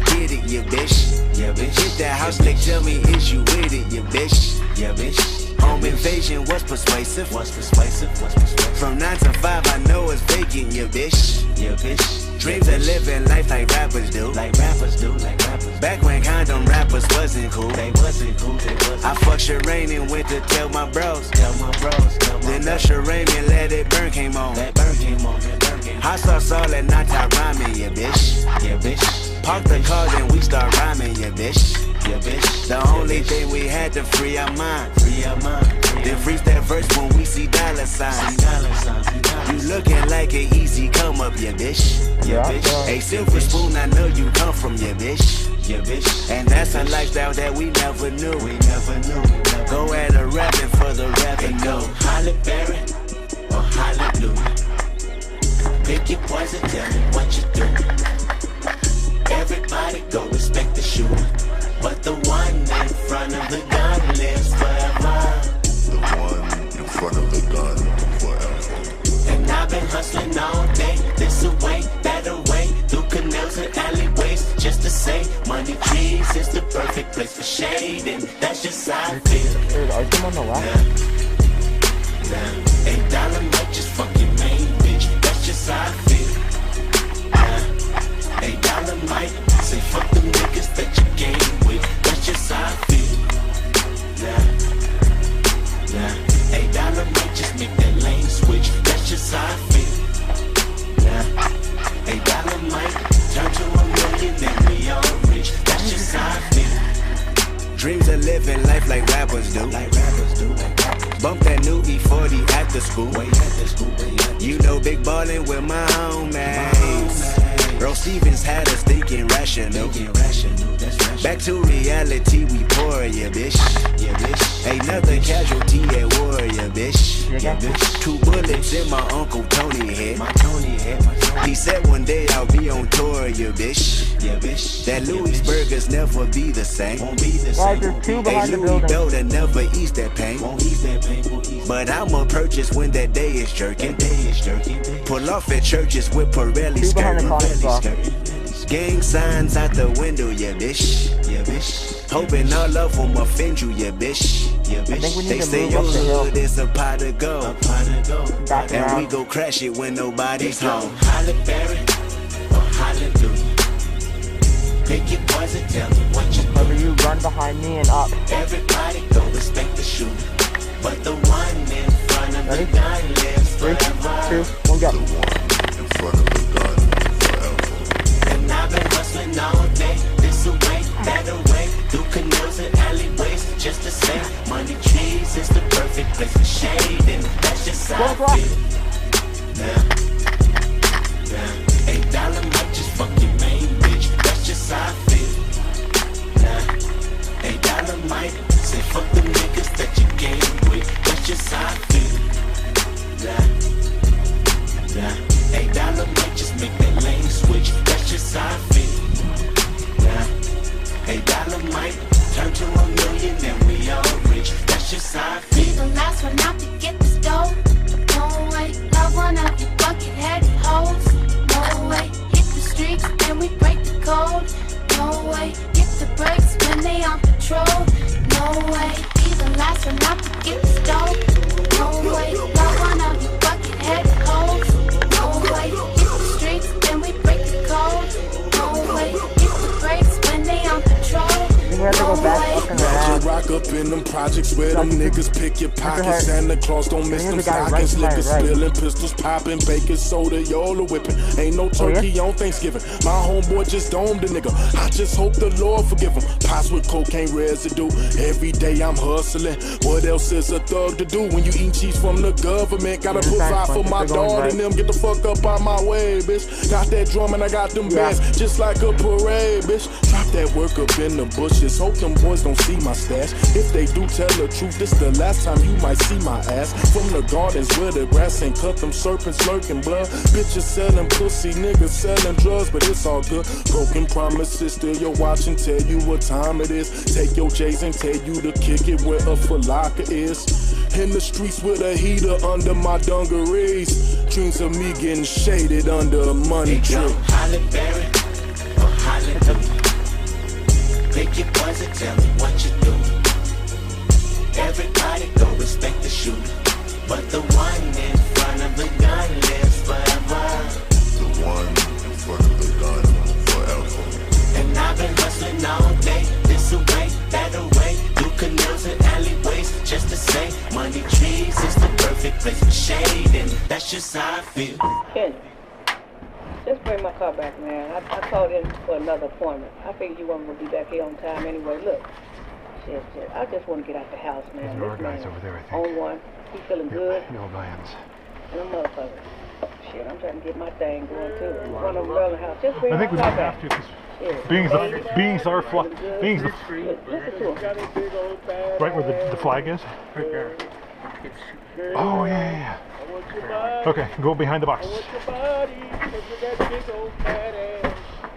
get it, yeah, bitch. Yeah, bitch. Hit that house, like, tell me, is you with it, yeah, bitch. Yeah, bitch. Home invasion was persuasive. From 9 to 5, I know it's vacant, yeah, bitch. Yeah, bitch. Dreams of living life like rappers do. Back when condom rappers wasn't cool. I fucked Sherane and went to tell my bros. Then Usher Raymond, Let It Burn came on. Hot sauce all at night, I rhyming, yeah, bitch. Yeah, bitch. Park the cars and we start rhyming, yeah, bitch. Yeah, bitch. The only thing we had to free our mind. Then freeze that verse when we see dollar signs. You looking like an easy come up, yeah, bitch. Yeah, bitch. A silver spoon, I know you come from, yeah, bitch. Yeah, bitch. And that's a lifestyle that we never knew. Go at a rapping for the revenue. Holly Berry or Hallelujah. Pick your poison, tell me what you do. Everybody go respect the shooter, but the one in front of the gun lives forever. The one in front of the gun forever. And I've been hustling all day, this away, that away, through canals and alleyways, just to say, money trees is the perfect place for shade, and that's just how I feel. $8 might just fuck your main bitch, that's just how I feel. $8 might say fuck the niggas that you game with, that's just how I feel. $8 might just make that lane switch, that's just how I feel. $8 might turn to $1 million and we all rich, that's just how I feel. Dreams of living life like rappers do. Bump that new E40 at the school. You know big ballin' with my homies. Bro Stevens had us thinking rational. Back to reality, we pour, yeah, bitch. Ain't nothing casualty at war, yeah, bitch. 2 bullets in my Uncle Tony head. He said one day I'll be on tour, yeah, bitch. That Louis burgers never be the same. Guys, there's 2 behind the Louis building. Belder never ease that pain. But I'ma purchase when that day is jerking. Pull off at churches with Pirelli 2 behind the skirting. comic Gang signs out the window, yeah, bitch. Hoping all of them offend you, yeah, bitch. think we need They to say move your up the hill. hood is a pot of gold. Back And we around. go crash it when nobody's home. Holly Berry or Hallelujah. Pick your poison, tell me what you do. Whether you run behind me and up. Everybody go respect the shooter, but the one in front of Ready? the gun lives 3, forever. 2, 1, go. The one in front of the gun forever. And I've been hustling all day, this away, that away, through canals and alleyways, just to say, money trees is the perfect place for shade, and that's just how I feel. $8 might just fuck your main bitch, that's just how I feel. $8 might say fuck the niggas that you game with, that's just how I feel. $8 might just make that lane switch, that's just how I feel. $8 might turn to $1 million and we all rich, that's just how I feel. Be the last one out to get this dough. No way, love one of you bucket-headed hoes. No way, hit the streets and we break the code. No way, hit the brakes when they on patrol. No way, be the last one out to get this dough. No way, love one of you bucket-headed hoes. No way, hit the streets and we break the code. No way, hit the brakes when they on patrol. We have to go back up and around. Rock up in them projects where them niggas pick your pockets. Santa Claus don't miss them Here's the guy right stockings. to my Liquor right. spilling, pistols popping, baking soda, y'all whipping. Ain't no turkey on Thanksgiving. My homeboy just domed the nigga. I just hope the Lord forgive him. Pots with cocaine residue. Every day I'm hustling. What else is a thug to do when you eat cheese from the government? Gotta Here's the provide back for one. my They're going dog right. and them. Get the fuck up out my way, bitch. Got that drum and I got them Yeah. bands just like a parade, bitch. Drop that work up in the bushes. Hope them boys don't see my stash. If they do tell the truth, this the last time you might see my ass. From the gardens where the grass ain't cut, them serpents lurking blood. Bitches selling pussy, niggas selling drugs, but it's all good. Broken promises, still your watch and tell you what time it is. Take your J's and tell you to kick it where a falaka is. In the streets with a heater under my dungarees. Dreams of me getting shaded under a money tree. Holly Berry or Hallelujah. Take your boys and tell me what you do. Everybody go respect the shooter, but the one in front of the gun lives forever. The one in front of the gun forever. And I've been hustling all day, this away, that away, through canals and alleyways, just to say, money trees is the perfect place for shade, and that's just how I feel. Ken, just bring my car back, man. I called in for another appointment. I figured you weren't going to be back here on time anyway. Look, shit. I just want to get out the house, man. There are guys over there, I think. On one. He feeling good. No vans. And a motherfucker. Shit, I'm trying to get my thing going, too. One of them around the house. Just bring I think my we car might back. have to, because Shit. being's the Listen to him. right where the flag is. Right there. Oh yeah. Okay, go behind the box.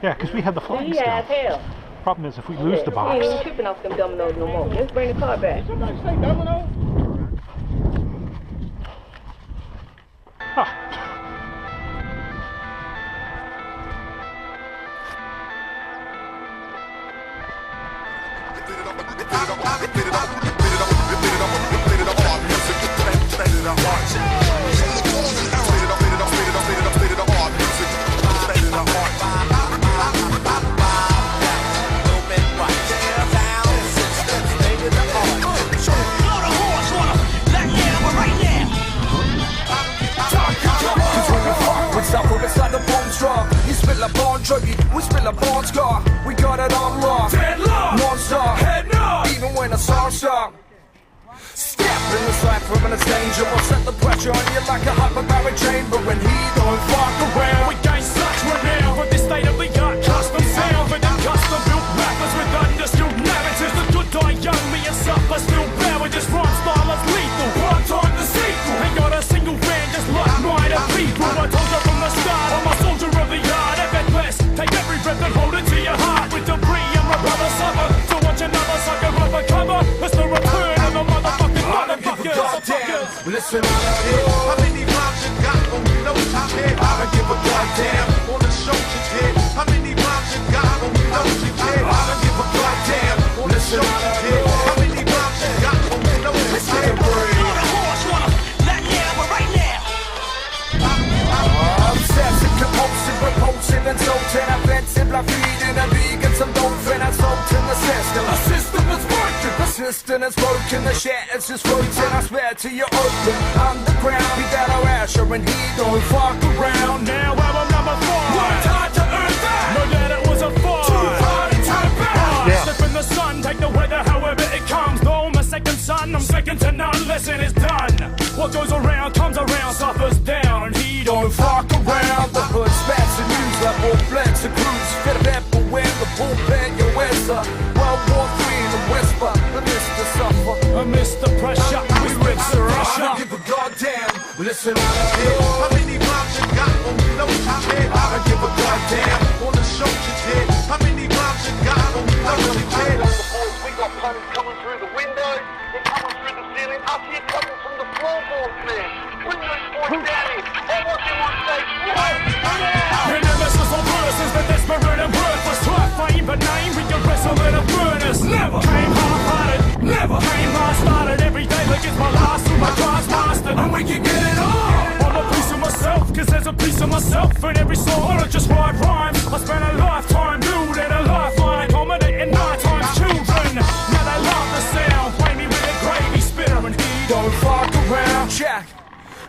Yeah, because we had the flags Yeah, as down. hell. Problem is, if we lose the He box, ain't even tripping off them dominoes no more. Just bring the car back. We spill a born scar, we got it on lock. Non-stop, head knock, even when the song stop. Step in the cypher and it's danger. We'll set the pressure on you like a hyperbaric chamber. When he don't fuck around, we gain such renown with this state of the art custom sound. For them custom built rappers with understood narratives. The good die young, me and suffer still bear with this rhyme style that's lethal. One time the sequel, ain't got a single fan just like mine of people. I told you from the start, I'm a soldier of the yard. Take every breath and hold it to your heart with debris and my brother suffer. So watch another sucker recover. It's the return of the motherfuckers. Listen up here. How many rhymes you got on you know top head? I don't give a goddamn on the shoulders head. How many rhymes you got on you know you head? I don't give a goddamn on the shoulders head. How many rhymes you got on you know you head? Repulsive and insulting, offensive, like feeding a vegan some dolphin, assaulting the system. The system is broken, the system is broken, the shit is just floating. I swear to you, open underground. Be that our Asher and he don't fuck around. Now I'm number 4. Worked hard to earn that. Know that it was a fall. Too hard to turn back. Slip in the sun, take the weather however it comes. No, I'm a second son, I'm second to none. Listen, it's done. What goes around comes around, suffers down, and he don't fuck around. The hood spats and news like all flex and cruise. Fit a pepper when the bullpen, your answer. World War III in the whisper, the Mr. Suffer. Amidst the pressure, we rip the Russia. I don't give a goddamn, listen up here. How many rhymes you got on you know top head? I don't give a goddamn on the shoulders head. How many rhymes you got on you know you head? We got punters coming through the windows, they're coming through the ceiling, up here coming from the floorboards, man. Windows boys down here. Hey, what do you want to say? Your nemesis on verses, the desperate and worthless. Try fame but name, we can wrestle in a furnace. Never came half-hearted, never came half-started. Every day like it's my last, through my craft's mastered. And we can get it on. I'm a piece of myself, cause there's a piece of myself in every song. I don't just write rhymes, I spent a lifetime building a lifeline, culminating nighttime children. Now they love the sound, play me with a gravy spitter and he don't fuck around. Jack,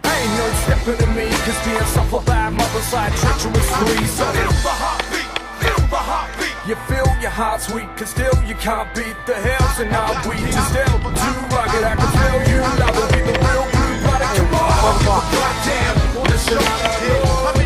ain't no stepping to me, cause being suffered by mother side treacherous free. So Feel the heartbeat, feel the heartbeat. you feel your heart's weak, cause still you can't beat the hills and now we just still too rugged. I can feel you, love will be the real blue blood. Come on, goddamn on the shoulders head.